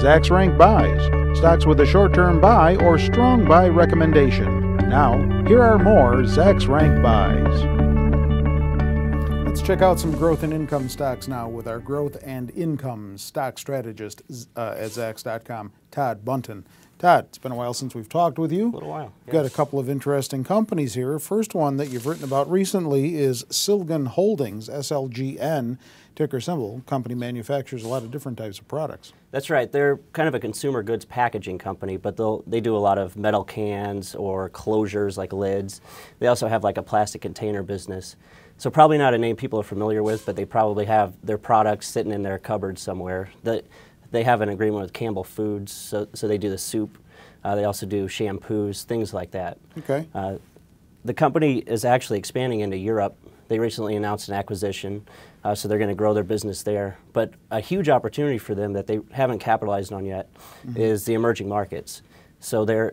Zacks Rank Buys, stocks with a short-term buy or strong buy recommendation. Now, here are more Zacks Rank Buys. Let's check out some growth and income stocks now with our growth and income stock strategist at Zacks.com, Todd Bunton. Todd, it's been a while since we've talked with you. A little while. Yes. Got a couple of interesting companies here. First one that you've written about recently is SLGN Holdings, SLGN, ticker symbol. Company manufactures a lot of different types of products. That's right. They're kind of a consumer goods packaging company, but they do a lot of metal cans or closures like lids. They also have like a plastic container business. So probably not a name people are familiar with, but they probably have their products sitting in their cupboard somewhere. They have an agreement with Campbell Foods, so they do the soup. They also do shampoos, things like that. Okay. The company is actually expanding into Europe. They recently announced an acquisition, so they're going to grow their business there. But a huge opportunity for them that they haven't capitalized on yet is the emerging markets. So they're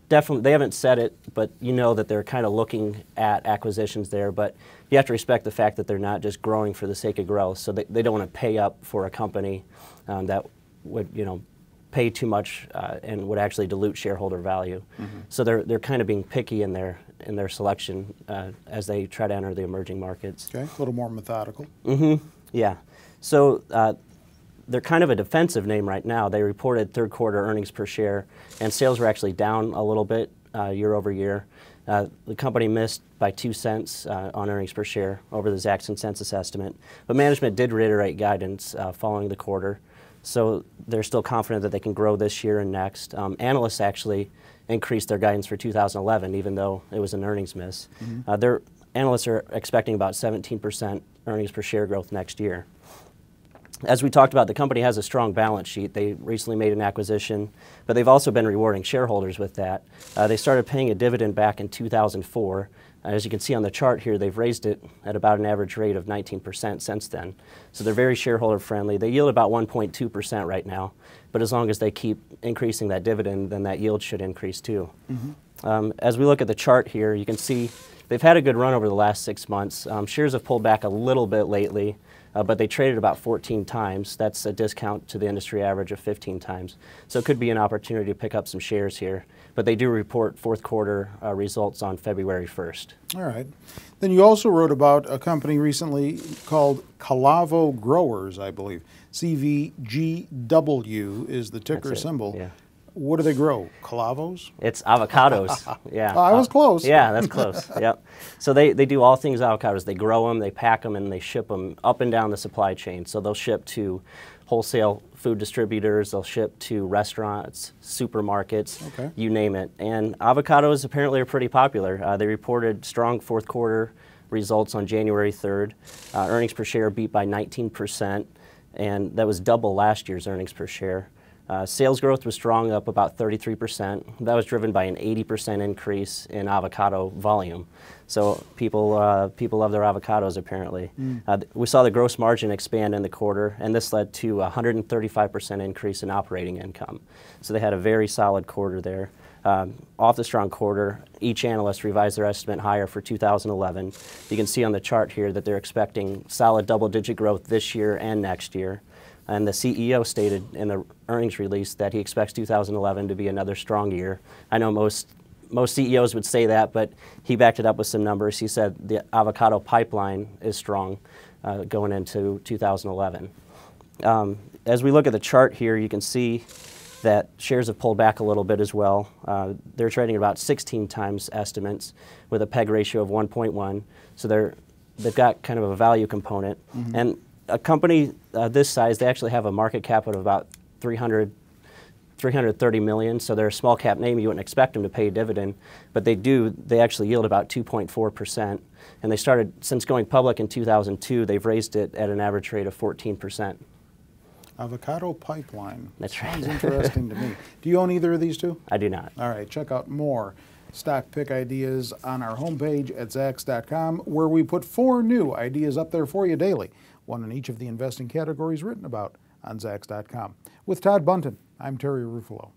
definitely, they haven't said it, but you know that they're kind of looking at acquisitions there. But you have to respect the fact that they're not just growing for the sake of growth. So they don't want to pay up for a company that would, pay too much and would actually dilute shareholder value. So they're kind of being picky in their selection as they try to enter the emerging markets. Okay, a little more methodical. Yeah. So they're kind of a defensive name right now. They reported third quarter earnings per share, and sales were actually down a little bit year over year. The company missed by 2 cents on earnings per share over the Zacks consensus estimate, but management did reiterate guidance following the quarter. So they're still confident that they can grow this year and next. Analysts actually increased their guidance for 2011, even though it was an earnings miss. Their analysts are expecting about 17% earnings per share growth next year. As we talked about, the company has a strong balance sheet. They recently made an acquisition, but they've also been rewarding shareholders with that. They started paying a dividend back in 2004. As you can see on the chart here, they've raised it at about an average rate of 19% since then. So they're very shareholder friendly. They yield about 1.2% right now, but as long as they keep increasing that dividend, then that yield should increase too. As we look at the chart here, you can see they've had a good run over the last 6 months. Shares have pulled back a little bit lately, but they traded about 14 times. That's a discount to the industry average of 15 times. So it could be an opportunity to pick up some shares here. But they do report fourth quarter results on February 1st. All right. Then you also wrote about a company recently called Calavo Growers, I believe. CVGW is the ticker symbol. Yeah. What do they grow? Calavos? It's avocados. Yeah. I was close. Yeah, that's close. Yep. So they do all things avocados. They grow them, they pack them, and they ship them up and down the supply chain. So they'll ship to wholesale food distributors, they'll ship to restaurants, supermarkets, you name it. And avocados apparently are pretty popular. They reported strong fourth quarter results on January 3rd. Earnings per share beat by 19%, and that was double last year's earnings per share. Sales growth was strong, up about 33%. That was driven by an 80% increase in avocado volume. So people love their avocados apparently. We saw the gross margin expand in the quarter, and this led to a 135% increase in operating income. So they had a very solid quarter there. Off the strong quarter, each analyst revised their estimate higher for 2011. You can see on the chart here that they're expecting solid double-digit growth this year and next year. And the CEO stated in the earnings release that he expects 2011 to be another strong year. I know most CEOs would say that, but he backed it up with some numbers. He said the avocado pipeline is strong going into 2011. As we look at the chart here, you can see that shares have pulled back a little bit as well. They're trading about 16 times estimates with a PEG ratio of 1.1. So they've got kind of a value component. And a company this size, they actually have a market cap of about 330 million, so they're a small cap name. You wouldn't expect them to pay a dividend, but they actually yield about 2.4%. And they started, since going public in 2002, they've raised it at an average rate of 14%. Avocado pipeline. That's right. Sounds interesting to me. Do you own either of these two? I do not. All right, check out more stock pick ideas on our homepage at Zacks.com, where we put 4 new ideas up there for you daily, one in each of the investing categories written about on Zacks.com. With Todd Bunton, I'm Terry Ruffalo.